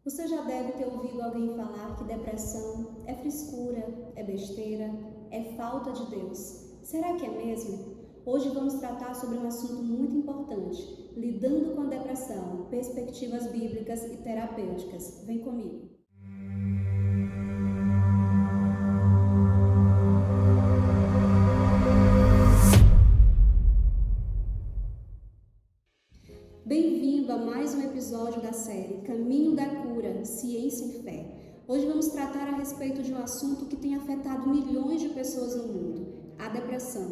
Você já deve ter ouvido alguém falar que depressão é frescura, é besteira, é falta de Deus. Será que é mesmo? Hoje vamos tratar sobre um assunto muito importante, lidando com a depressão, perspectivas bíblicas e terapêuticas. Vem comigo. Bem-vindo a mais um episódio da série Caminho da Cura, Ciência e Fé. Hoje vamos tratar a respeito de um assunto que tem afetado milhões de pessoas no mundo, a depressão.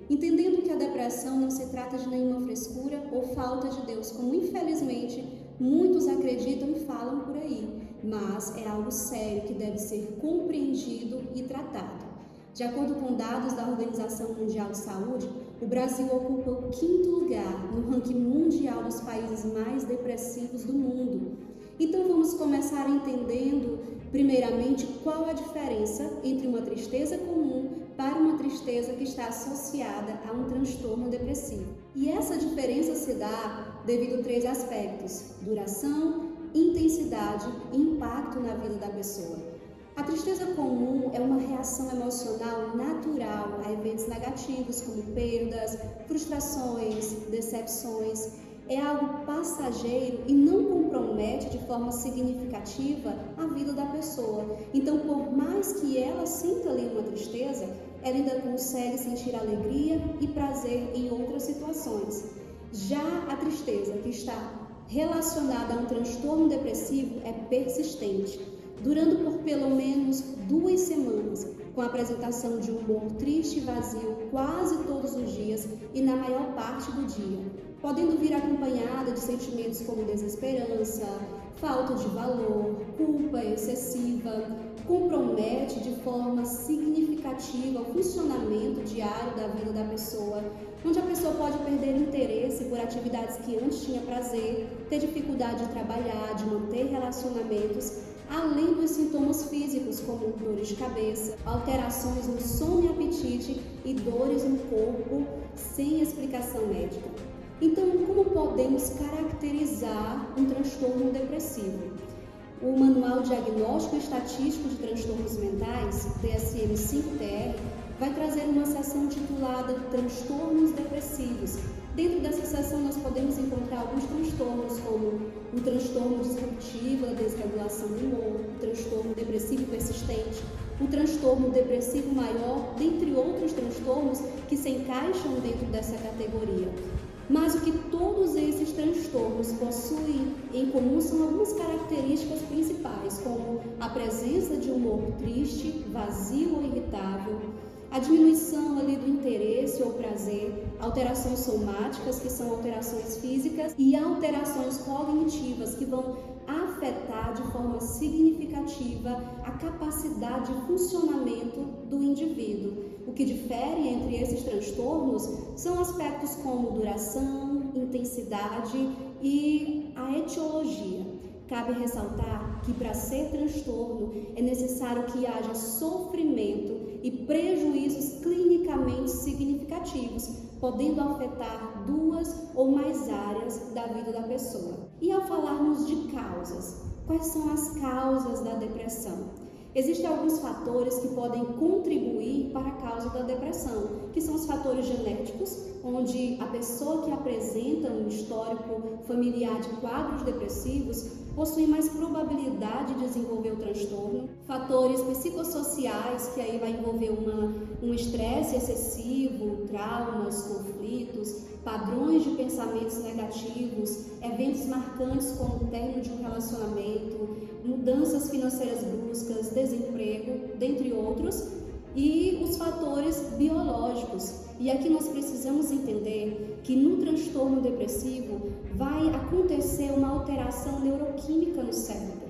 Entendendo que a depressão não se trata de nenhuma frescura ou falta de Deus, como infelizmente muitos acreditam e falam por aí, mas é algo sério que deve ser compreendido e tratado. De acordo com dados da Organização Mundial de Saúde, o Brasil ocupa o 5º lugar no ranking mundial dos países mais depressivos do mundo. Então vamos começar entendendo, primeiramente, qual a diferença entre uma tristeza comum para uma tristeza que está associada a um transtorno depressivo. E essa diferença se dá devido a 3 aspectos: duração, intensidade e impacto na vida da pessoa. A tristeza comum é uma reação emocional natural a eventos negativos como perdas, frustrações, decepções. É algo passageiro e não compromete de forma significativa a vida da pessoa. Então, por mais que ela sinta ali uma tristeza, ela ainda consegue sentir alegria e prazer em outras situações. Já a tristeza que está relacionada a um transtorno depressivo é persistente, durando por pelo menos 2 semanas, com a apresentação de um humor triste e vazio quase todos os dias e na maior parte do dia, podendo vir acompanhada de sentimentos como desesperança, falta de valor, culpa excessiva. Compromete de forma significativa o funcionamento diário da vida da pessoa, onde a pessoa pode perder interesse por atividades que antes tinha prazer, ter dificuldade de trabalhar, de manter relacionamentos, além dos sintomas físicos como dores de cabeça, alterações no sono e apetite e dores no corpo sem explicação médica. Então, como podemos caracterizar um transtorno depressivo? O Manual Diagnóstico e Estatístico de Transtornos Mentais, DSM-5-TR, vai trazer uma seção titulada Transtornos Depressivos. Dentro dessa seção nós podemos encontrar alguns transtornos, como o transtorno disruptivo, a desregulação do humor, o transtorno depressivo persistente, o transtorno depressivo maior, dentre outros transtornos que se encaixam dentro dessa categoria. Mas o que todos esses transtornos possuem em comum são algumas características principais, como a presença de humor triste, vazio ou irritável, a diminuição ali do interesse ou prazer, alterações somáticas, que são alterações físicas, e alterações cognitivas, que vão afetar de forma significativa a capacidade de funcionamento do indivíduo. O que difere entre esses transtornos são aspectos como duração, intensidade e a etiologia. Cabe ressaltar que para ser transtorno é necessário que haja sofrimento e prejuízos clinicamente significativos, podendo afetar 2 ou mais áreas da vida da pessoa. E ao falarmos de causas, quais são as causas da depressão? Existem alguns fatores que podem contribuir para a causa da depressão, que são os fatores genéticos, onde a pessoa que apresenta um histórico familiar de quadros depressivos possui mais probabilidade de desenvolver o transtorno. Fatores psicossociais, que aí vai envolver um estresse excessivo, traumas, conflitos, padrões de pensamentos negativos, eventos marcantes como o término de um relacionamento, mudanças financeiras bruscas, desemprego, dentre outros, e os fatores biológicos. E aqui nós precisamos entender que no transtorno depressivo vai acontecer uma alteração neuroquímica no cérebro.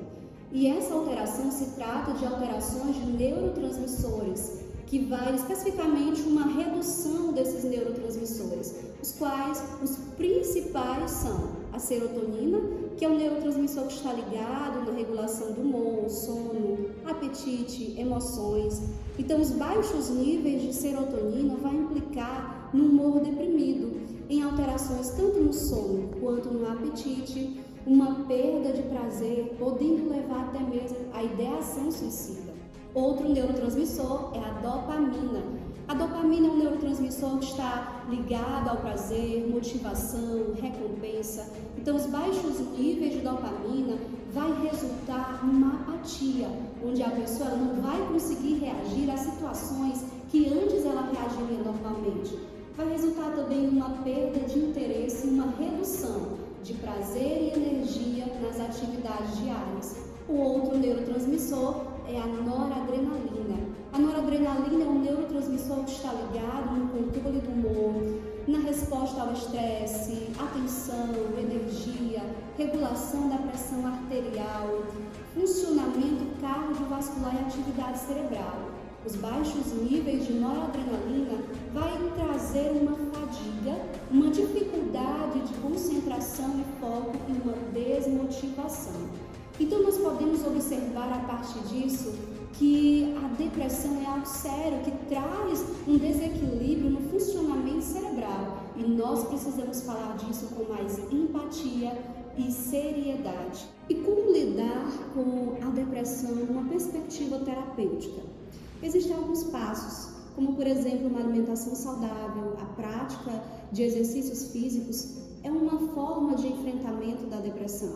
E essa alteração se trata de alterações de neurotransmissores, que vai especificamente uma redução desses neurotransmissores, os quais os principais são a serotonina, que é um neurotransmissor que está ligado na regulação do humor, sono, apetite, emoções. Então, os baixos níveis de serotonina vão implicar no humor deprimido, em alterações tanto no sono quanto no apetite, uma perda de prazer, podendo levar até mesmo à ideação suicida. Outro neurotransmissor é a dopamina. A dopamina é um neurotransmissor que está ligado ao prazer, motivação, recompensa. Então, os baixos níveis de dopamina vai resultar numa apatia, onde a pessoa não vai conseguir reagir a situações que antes ela reagiria normalmente. Vai resultar também numa perda de interesse, uma redução de prazer e energia nas atividades diárias. O outro neurotransmissor é a noradrenalina. A noradrenalina é um neurotransmissor que está ligado no controle do humor, na resposta ao estresse, atenção, energia, regulação da pressão arterial, funcionamento cardiovascular e atividade cerebral. Os baixos níveis de noradrenalina vai trazer uma fadiga, uma dificuldade de concentração e foco e uma desmotivação. Então nós podemos observar a partir disso que a depressão é algo sério, que traz um desequilíbrio no funcionamento cerebral e nós precisamos falar disso com mais empatia e seriedade. E como lidar com a depressão numa perspectiva terapêutica? Existem alguns passos, como por exemplo uma alimentação saudável, a prática de exercícios físicos é uma forma de enfrentamento da depressão.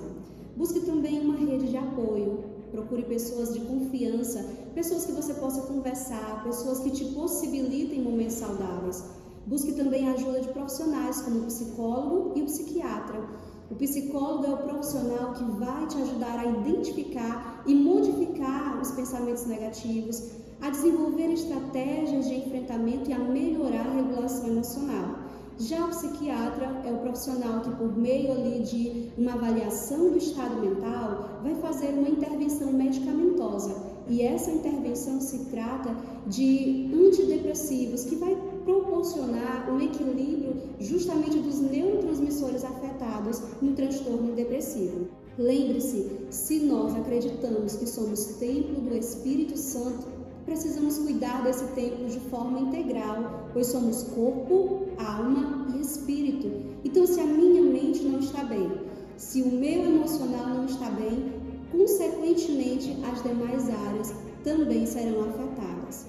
Busque também uma rede de apoio, procure pessoas de confiança, pessoas que você possa conversar, pessoas que te possibilitem momentos saudáveis. Busque também a ajuda de profissionais como o psicólogo e o psiquiatra. O psicólogo é o profissional que vai te ajudar a identificar e modificar os pensamentos negativos, a desenvolver estratégias de enfrentamento e a melhorar a regulação emocional. Já o psiquiatra é o profissional que, por meio de uma avaliação do estado mental, vai fazer uma intervenção medicamentosa. E essa intervenção se trata de antidepressivos, que vai proporcionar um equilíbrio justamente dos neurotransmissores afetados no transtorno depressivo. Lembre-se, se nós acreditamos que somos templo do Espírito Santo, precisamos cuidar desse templo de forma integral, pois somos corpo, alma e espírito. Então, se a minha mente não está bem, se o meu emocional não está bem, consequentemente as demais áreas também serão afetadas.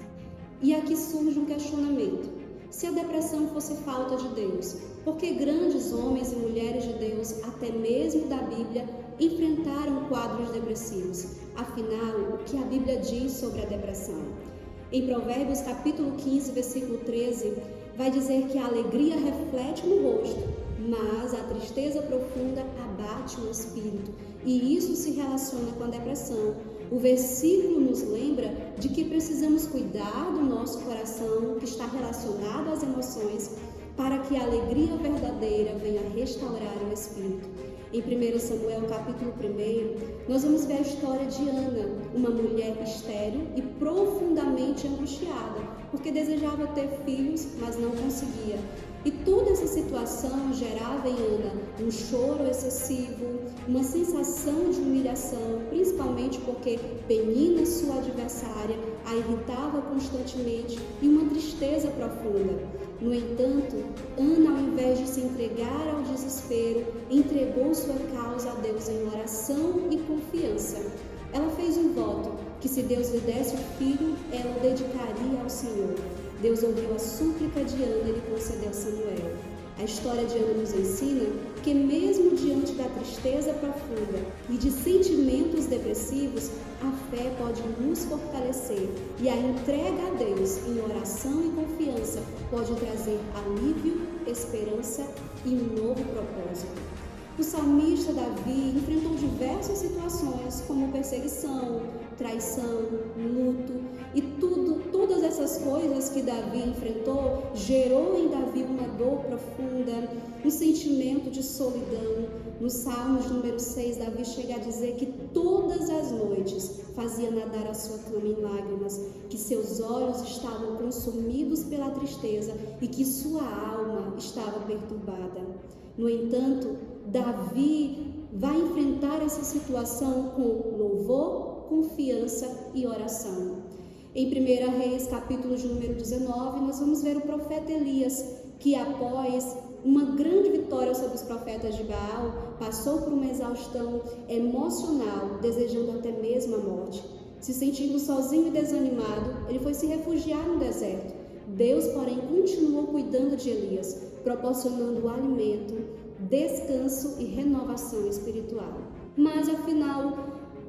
E aqui surge um questionamento: se a depressão fosse falta de Deus, por que grandes homens e mulheres de Deus, até mesmo da Bíblia, enfrentaram quadros depressivos? Afinal, o que a Bíblia diz sobre a depressão? Em Provérbios capítulo 15, versículo 13, vai dizer que a alegria reflete no rosto, mas a tristeza profunda abate o espírito. E isso se relaciona com a depressão. O versículo nos lembra de que precisamos cuidar do nosso coração, que está relacionado às emoções, para que a alegria verdadeira venha restaurar o espírito. Em 1 Samuel capítulo 1, nós vamos ver a história de Ana, uma mulher estéril e profundamente angustiada, porque desejava ter filhos, mas não conseguia. E toda essa situação gerava em Ana um choro excessivo, uma sensação de humilhação, principalmente porque Penina, sua adversária, a irritava constantemente, e uma tristeza profunda. No entanto, Ana, ao invés de se entregar ao desespero, entregou sua causa a Deus em oração e confiança. Ela fez um voto que, se Deus lhe desse o filho, ela o dedicaria ao Senhor. Deus ouviu a súplica de Ana e lhe concedeu Samuel. A história de Ana nos ensina que, mesmo diante da tristeza profunda e de sentimentos depressivos, a fé pode nos fortalecer, e a entrega a Deus em oração e confiança pode trazer alívio, esperança e um novo propósito. O salmista Davi enfrentou diversas situações, como perseguição, traição, luto, e todas essas coisas que Davi enfrentou gerou em Davi uma dor profunda, um sentimento de solidão. No Salmos número 6, Davi chega a dizer que todas as noites fazia nadar a sua cama em lágrimas, que seus olhos estavam consumidos pela tristeza e que sua alma estava perturbada. No entanto, Davi vai enfrentar essa situação com louvor, confiança e oração. Em 1 Reis, capítulo de número 19, nós vamos ver o profeta Elias, que após uma grande vitória sobre os profetas de Baal, passou por uma exaustão emocional, desejando até mesmo a morte. Se sentindo sozinho e desanimado, ele foi se refugiar no deserto. Deus, porém, continuou cuidando de Elias, proporcionando alimento, descanso e renovação espiritual. Mas, afinal,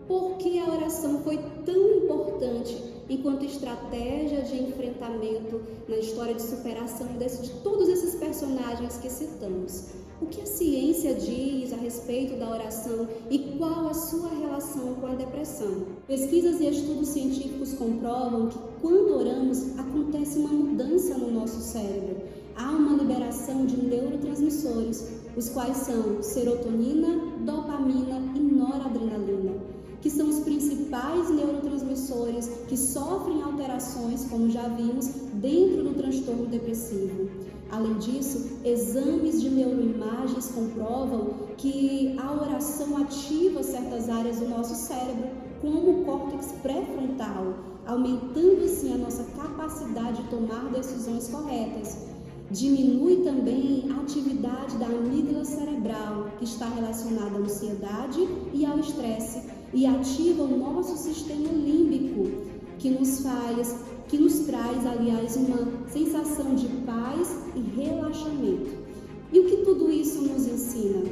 por que a oração foi tão importante enquanto estratégia de enfrentamento na história de superação de todos esses personagens que citamos? O que a ciência diz a respeito da oração e qual a sua relação com a depressão? Pesquisas e estudos científicos comprovam que quando oramos acontece uma mudança no nosso cérebro. Há uma liberação de neurotransmissores, os quais são serotonina, dopamina e noradrenalina, que são os principais neurotransmissores que sofrem alterações, como já vimos, dentro do transtorno depressivo. Além disso, exames de neuroimagens comprovam que a oração ativa certas áreas do nosso cérebro, como o córtex pré-frontal, aumentando assim a nossa capacidade de tomar decisões corretas. Diminui também a atividade da amígdala cerebral, que está relacionada à ansiedade e ao estresse, e ativa o nosso sistema límbico, que nos traz, aliás, uma sensação de paz e relaxamento. E o que tudo isso nos ensina?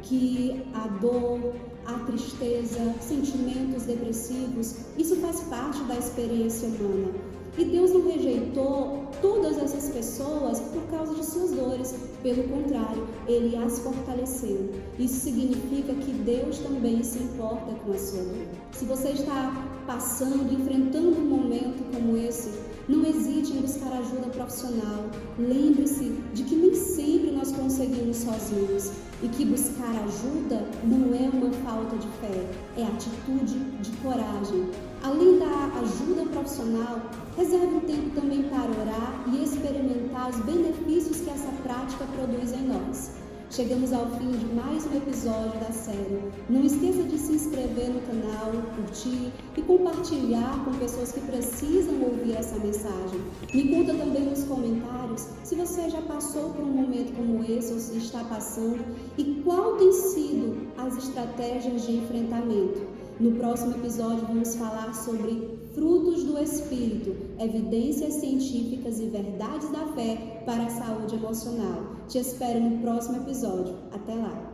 Que a dor, a tristeza, sentimentos depressivos, isso faz parte da experiência humana. E Deus não rejeitou todas essas pessoas por causa de suas dores. Pelo contrário, Ele as fortaleceu. Isso significa que Deus também se importa com a sua dor. Se você está passando, enfrentando um momento como esse, não hesite em buscar ajuda profissional. Lembre-se de que nem sempre nós conseguimos sozinhos e que buscar ajuda não é uma falta de fé, é atitude de coragem. Além da ajuda profissional, reserve um tempo também para orar e experimentar os benefícios que essa prática produz em nós. Chegamos ao fim de mais um episódio da série. Não esqueça de se inscrever no canal, curtir e compartilhar com pessoas que precisam ouvir essa mensagem. Me conta também nos comentários se você já passou por um momento como esse ou se está passando e qual tem sido as estratégias de enfrentamento. No próximo episódio vamos falar sobre frutos do Espírito, evidências científicas e verdades da fé para a saúde emocional. Te espero no próximo episódio. Até lá!